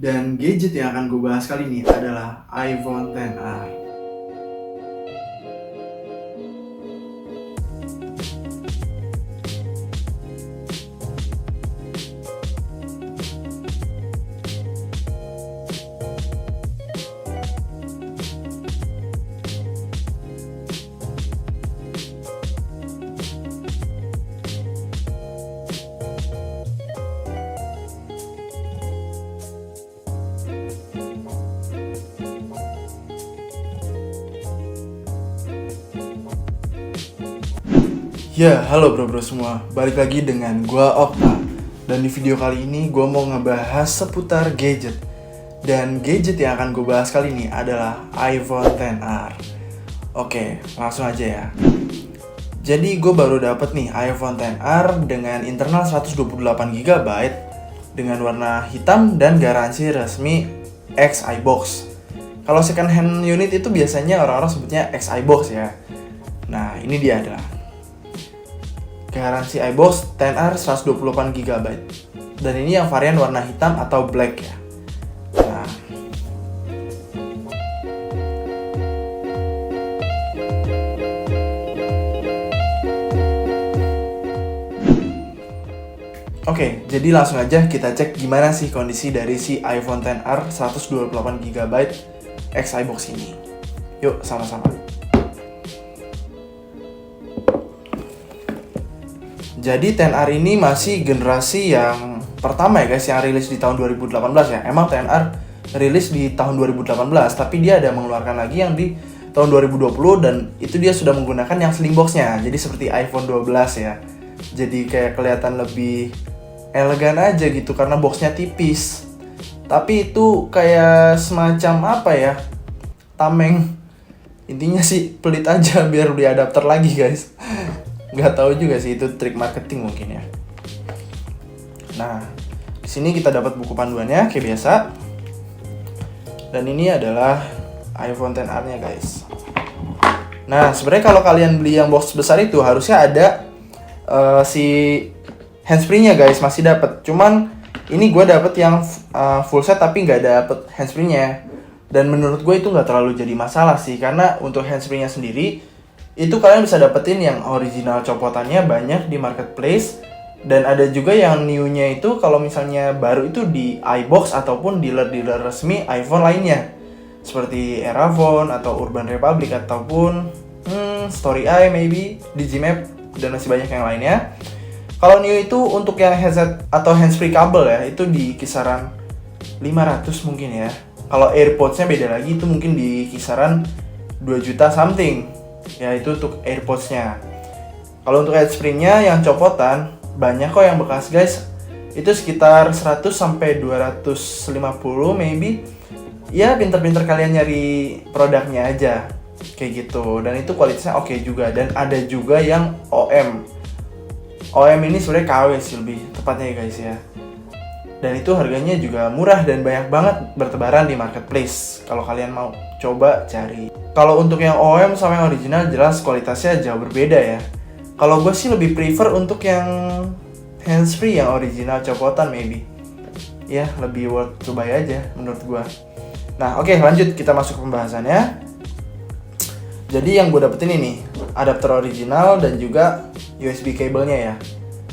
Dan gadget yang akan gue bahas kali ini adalah iPhone XR. Ya, halo bro-bro semua. Balik lagi dengan gua Okta. Dan di video kali ini gua mau ngebahas seputar gadget. Dan gadget yang akan gue bahas kali ini adalah iPhone XR. Oke, langsung aja ya. Jadi gue baru dapet nih iPhone XR dengan internal 128 GB dengan warna hitam dan garansi resmi X iBox. Kalau second hand unit itu biasanya orang-orang sebutnya X iBox ya. Nah, ini dia adalah garansi iBox XR 128 GB. Dan ini yang varian warna hitam atau black ya. Nah, oke, jadi langsung aja kita cek gimana sih kondisi dari si iPhone XR 128 GB X iBox ini. Yuk, sama-sama. Jadi XR ini masih generasi yang pertama ya guys, yang rilis di tahun 2018 ya. Emang XR rilis di tahun 2018, tapi dia ada mengeluarkan lagi yang di tahun 2020 dan itu dia sudah menggunakan yang slim box-nya. Jadi seperti iPhone 12 ya. Jadi kayak kelihatan lebih elegan aja gitu karena boxnya tipis. Tapi itu kayak semacam apa ya? Tameng. Intinya sih pelit aja biar beli adapter lagi guys. Nggak tahu juga sih, itu trik marketing mungkin ya. Nah, di sini kita dapat buku panduannya kayak biasa. Dan ini adalah iPhone XR-nya guys. Nah, sebenarnya kalau kalian beli yang box besar itu harusnya ada si handsfree-nya guys, masih dapat. Cuman ini gue dapet yang full set tapi nggak dapet handsfree-nya. Dan menurut gue itu nggak terlalu jadi masalah sih, karena untuk handsfree-nya sendiri itu kalian bisa dapetin yang original copotannya banyak di marketplace. Dan ada juga yang new-nya itu kalau misalnya baru itu di iBox ataupun dealer-dealer resmi iPhone lainnya, seperti Erafone atau Urban Republic ataupun Story Eye maybe, Digimap, dan masih banyak yang lainnya. Kalau new itu untuk yang headset atau handsfree kabel ya, itu di kisaran 500 mungkin ya. Kalau AirPods-nya beda lagi, itu mungkin di kisaran 2 juta something. Ya itu untuk AirPods-nya. Kalau untuk headspring-nya yang copotan banyak kok yang bekas guys. Itu sekitar 100 sampai 250 maybe. Ya pinter-pinter kalian nyari produknya aja. Kayak gitu. Dan itu kualitasnya oke juga. Dan ada juga yang OM. OM ini sebenarnya KW sih lebih tepatnya ya guys ya. Dan itu harganya juga murah dan banyak banget bertebaran di marketplace. Kalau kalian mau coba cari. Kalau untuk yang OM sama yang original jelas kualitasnya jauh berbeda ya. Kalau gue sih lebih prefer untuk yang handsfree yang original copotan maybe. Ya lebih worth to buy aja menurut gue. Nah oke, lanjut kita masuk ke pembahasannya. Jadi yang gue dapetin ini adapter original dan juga USB kabelnya ya.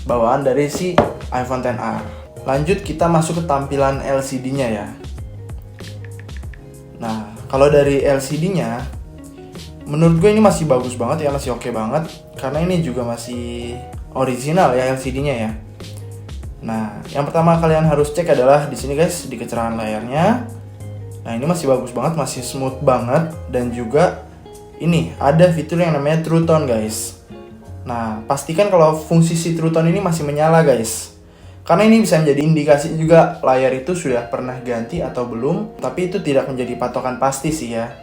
Bawaan dari si iPhone XR. Lanjut kita masuk ke tampilan LCD-nya ya. Nah, kalau dari LCD-nya, menurut gue ini masih bagus banget ya, masih oke banget. Karena ini juga masih original ya LCD-nya ya. Nah, yang pertama kalian harus cek adalah di sini guys, di kecerahan layarnya. Nah, ini masih bagus banget, masih smooth banget. Dan juga ini ada fitur yang namanya True Tone guys. Nah, pastikan kalau fungsi si True Tone ini masih menyala guys. Karena ini bisa menjadi indikasi juga layar itu sudah pernah ganti atau belum. Tapi itu tidak menjadi patokan pasti sih ya.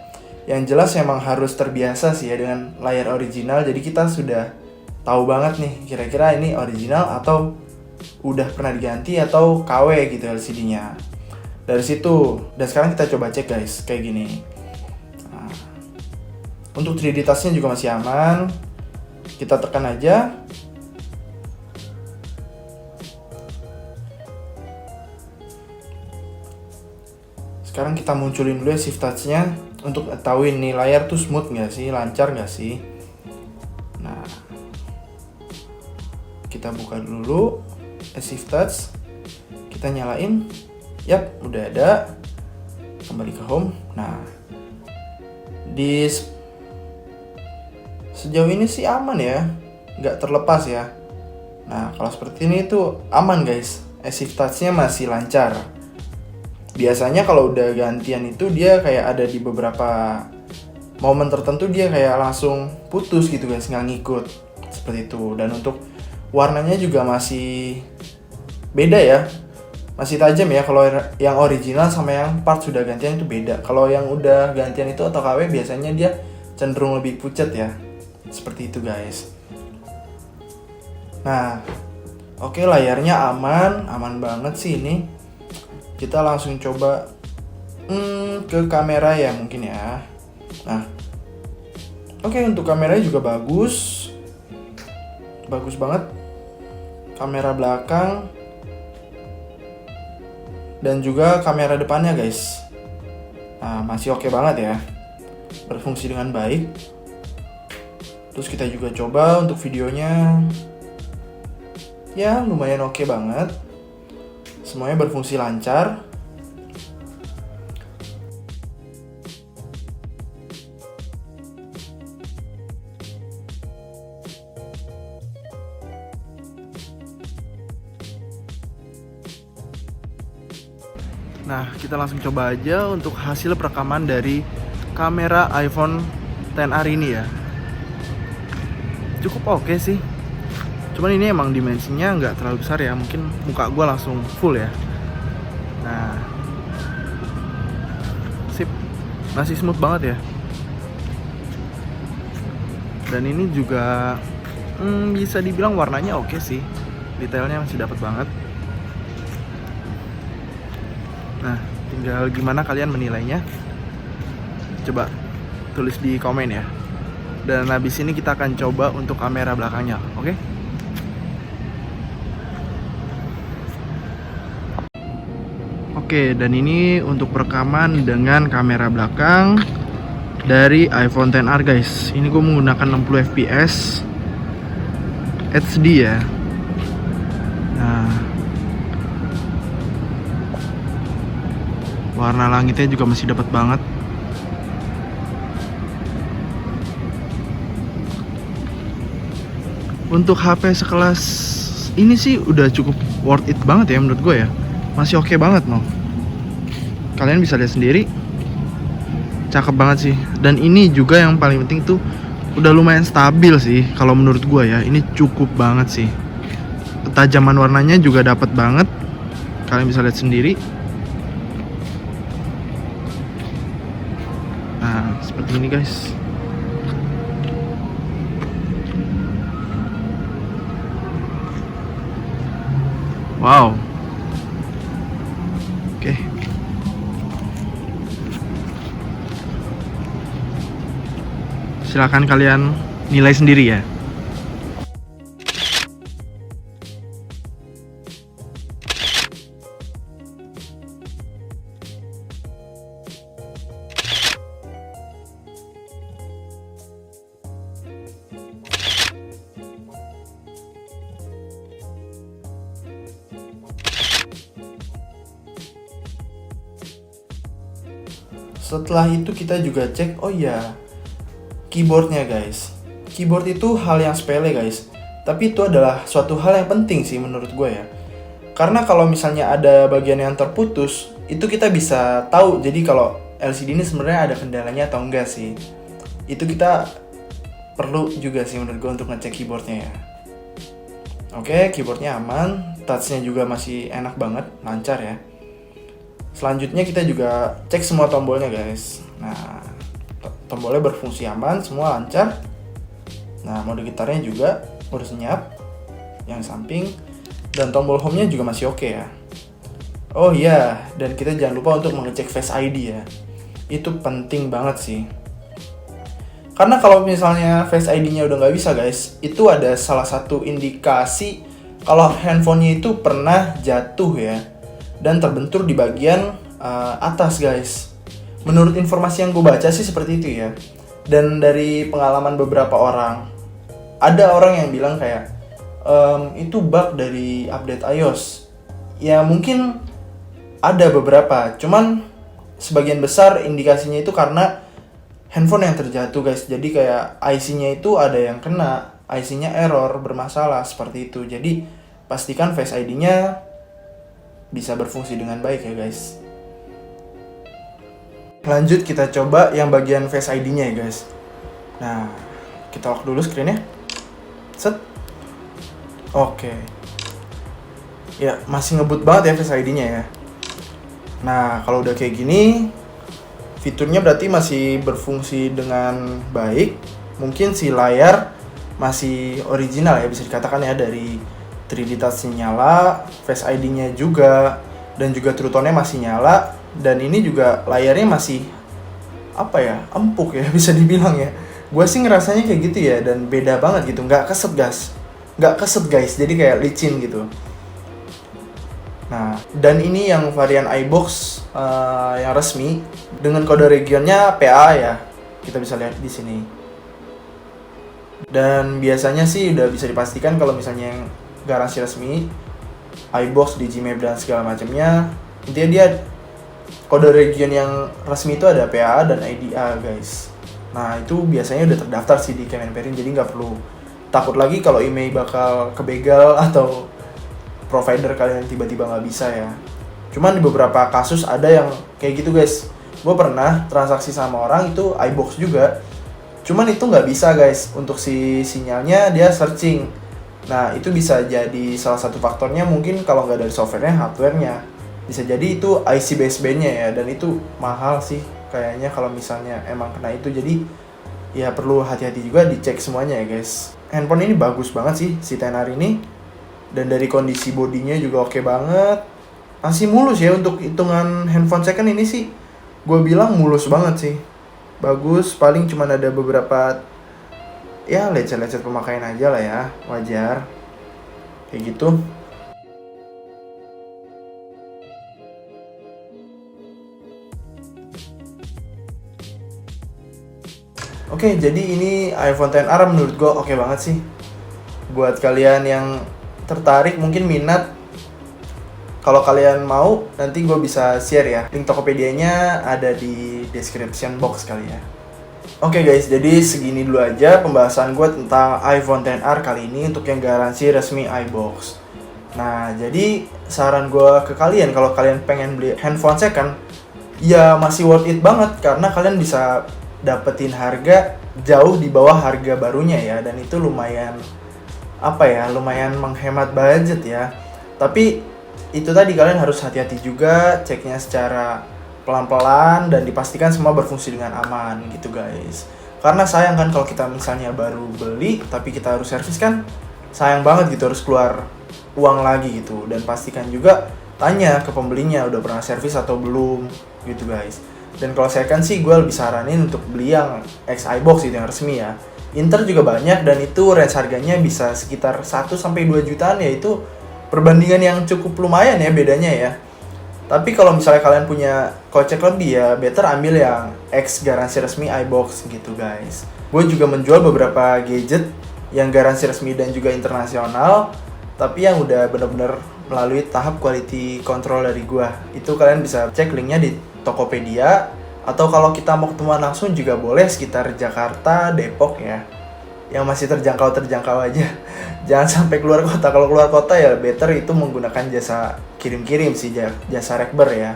Yang jelas emang harus terbiasa sih ya dengan layar original. Jadi kita sudah tahu banget nih kira-kira ini original atau udah pernah diganti atau KW gitu LCD-nya. Dari situ. Dan sekarang kita coba cek guys kayak gini. Nah, untuk 3D touch-nya juga masih aman. Kita tekan aja. Sekarang kita munculin dulu ya shift touch-nya untuk ketahuin nih layar tuh smooth nggak sih, lancar nggak sih. Nah, kita buka dulu shift touch, kita nyalain, yap udah ada, kembali ke home. Nah, sejauh ini sih aman ya, nggak terlepas ya. Nah, kalau seperti ini tuh aman guys, shift touch-nya masih lancar. Biasanya kalau udah gantian itu dia kayak ada di beberapa momen tertentu dia kayak langsung putus gitu guys, nggak ngikut seperti itu. Dan untuk warnanya juga masih beda ya, masih tajam ya. Kalau yang original sama yang part sudah gantian itu beda. Kalau yang udah gantian itu atau KW biasanya dia cenderung lebih pucat ya, seperti itu guys. Nah, oke, layarnya aman banget sih ini. Kita langsung coba ke kamera ya mungkin ya. Nah, oke, untuk kameranya juga bagus banget. Kamera belakang dan juga kamera depannya guys. Nah, masih oke banget ya, berfungsi dengan baik. Terus kita juga coba untuk videonya, ya lumayan oke banget. Semuanya berfungsi lancar. Nah, kita langsung coba aja untuk hasil perekaman dari kamera iPhone XR ini ya. Cukup oke sih. Cuman ini emang dimensinya nggak terlalu besar ya, mungkin muka gue langsung full ya. Nah, sip, masih smooth banget ya. Dan ini juga bisa dibilang warnanya oke sih, detailnya masih dapat banget. Nah, tinggal gimana kalian menilainya, coba tulis di komen ya. Dan habis ini kita akan coba untuk kamera belakangnya, oke? Oke, dan ini untuk rekaman dengan kamera belakang dari iPhone XR guys. Ini gue menggunakan 60 fps HD ya. Nah, warna langitnya juga masih dapat banget. Untuk HP sekelas ini sih udah cukup worth it banget ya menurut gue ya. Masih oke banget loh. Kalian bisa lihat sendiri, cakep banget sih. Dan ini juga yang paling penting tuh udah lumayan stabil sih kalau menurut gue ya. Ini cukup banget sih. Ketajaman warnanya juga dapat banget. Kalian bisa lihat sendiri. Nah, seperti ini guys. Wow. Oke. Silakan kalian nilai sendiri ya. Setelah itu kita juga cek, oh iya, keyboardnya guys. Keyboard itu hal yang sepele guys, tapi itu adalah suatu hal yang penting sih menurut gue ya. Karena kalau misalnya ada bagian yang terputus, itu kita bisa tahu. Jadi kalau LCD ini sebenarnya ada kendalanya atau enggak sih. Itu kita perlu juga sih menurut gue untuk ngecek keyboardnya ya. Oke, keyboardnya aman, touchnya juga masih enak banget, lancar ya. Selanjutnya kita juga cek semua tombolnya guys. Nah, tombolnya berfungsi aman, semua lancar. Nah, mode gitarnya juga mode senyap yang samping, dan tombol home-nya juga masih oke ya. Oh iya, dan kita jangan lupa untuk mengecek Face ID ya. Itu penting banget sih. Karena kalau misalnya Face ID-nya udah nggak bisa guys, itu ada salah satu indikasi kalau handphonenya itu pernah jatuh ya, dan terbentur di bagian atas guys. Menurut informasi yang gue baca sih seperti itu ya. Dan dari pengalaman beberapa orang, ada orang yang bilang kayak itu bug dari update iOS. Ya mungkin ada beberapa, cuman sebagian besar indikasinya itu karena handphone yang terjatuh guys. Jadi kayak IC-nya itu ada yang kena, IC-nya error, bermasalah seperti itu. Jadi pastikan Face ID-nya bisa berfungsi dengan baik ya guys. Lanjut kita coba yang bagian Face ID-nya ya guys. Nah, kita lock dulu screen-nya. Set. Oke. Ya, masih ngebut banget ya Face ID-nya ya. Nah, kalau udah kayak gini, fiturnya berarti masih berfungsi dengan baik. Mungkin si layar masih original ya, bisa dikatakan ya, dari 3D touch-nya nyala, Face ID-nya juga, dan juga True Tone-nya masih nyala. Dan ini juga layarnya masih, apa ya, empuk ya, bisa dibilang ya. Gue sih ngerasanya kayak gitu ya, dan beda banget gitu, nggak keset guys, jadi kayak licin gitu. Nah, dan ini yang varian iBox yang resmi dengan kode regionnya PA ya. Kita bisa lihat di sini. Dan biasanya sih udah bisa dipastikan kalau misalnya yang garansi resmi iBox, Digimap dan segala macamnya, intinya dia kode region yang resmi itu ada PA dan IDA guys. Nah, itu biasanya udah terdaftar sih di Kemenperin, jadi nggak perlu takut lagi kalau email bakal kebegal atau provider kalian tiba-tiba nggak bisa ya. Cuman di beberapa kasus ada yang kayak gitu guys. Gue pernah transaksi sama orang itu iBox juga, cuman itu nggak bisa guys untuk si sinyalnya dia searching. Nah, itu bisa jadi salah satu faktornya, mungkin kalau nggak dari softwarenya, hardwarenya. Bisa jadi itu IC basebandnya ya, dan itu mahal sih kayaknya kalau misalnya emang kena itu. Jadi ya perlu hati-hati juga, dicek semuanya ya guys. Handphone ini bagus banget sih si XR ini. Dan dari kondisi bodinya juga oke banget. Masih mulus ya untuk hitungan handphone second ini sih. Gue bilang mulus banget sih. Bagus, paling cuma ada beberapa ya lecet-lecet pemakaian aja lah ya, wajar. Kayak gitu. Oke, jadi ini iPhone XR menurut gue oke banget sih. Buat kalian yang tertarik, mungkin minat, kalau kalian mau nanti gue bisa share ya, link Tokopedia-nya ada di description box kali ya. Oke guys, jadi segini dulu aja pembahasan gue tentang iPhone XR kali ini untuk yang garansi resmi iBox. Nah, jadi saran gue ke kalian, kalau kalian pengen beli handphone second, ya masih worth it banget karena kalian bisa dapetin harga jauh di bawah harga barunya ya, dan itu lumayan lumayan menghemat budget ya. Tapi itu tadi, kalian harus hati-hati juga, ceknya secara pelan-pelan dan dipastikan semua berfungsi dengan aman gitu guys. Karena sayang kan kalau kita misalnya baru beli tapi kita harus servis, kan sayang banget gitu, harus keluar uang lagi gitu. Dan pastikan juga tanya ke pembelinya udah pernah servis atau belum gitu guys. Dan kalau saya kan sih, gue lebih saranin untuk beli yang X iBox itu yang resmi ya. Inter juga banyak dan itu range harganya bisa sekitar 1-2 jutaan ya, itu perbandingan yang cukup lumayan ya bedanya ya. Tapi kalau misalnya kalian punya kocek lebih ya, better ambil yang X garansi resmi iBox gitu guys. Gue juga menjual beberapa gadget yang garansi resmi dan juga internasional, tapi yang udah bener-bener melalui tahap quality control dari gue. Itu kalian bisa cek linknya di Tokopedia, atau kalau kita mau ketemuan langsung juga boleh sekitar Jakarta, Depok ya. Yang masih terjangkau aja. Jangan sampai keluar kota. Kalau keluar kota ya better itu menggunakan jasa kirim-kirim sih, jasa Rekber ya.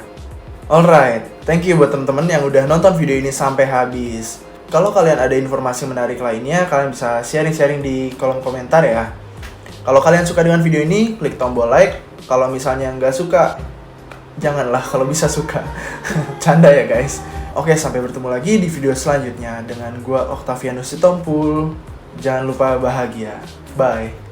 Alright, thank you buat temen-temen yang udah nonton video ini sampai habis. Kalau kalian ada informasi menarik lainnya, kalian bisa sharing-sharing di kolom komentar ya. Kalau kalian suka dengan video ini, klik tombol like. Kalau misalnya nggak suka, janganlah, kalau bisa suka. Canda ya guys. Oke, sampai bertemu lagi di video selanjutnya dengan gua Octavianus Sitompul. Jangan lupa bahagia. Bye.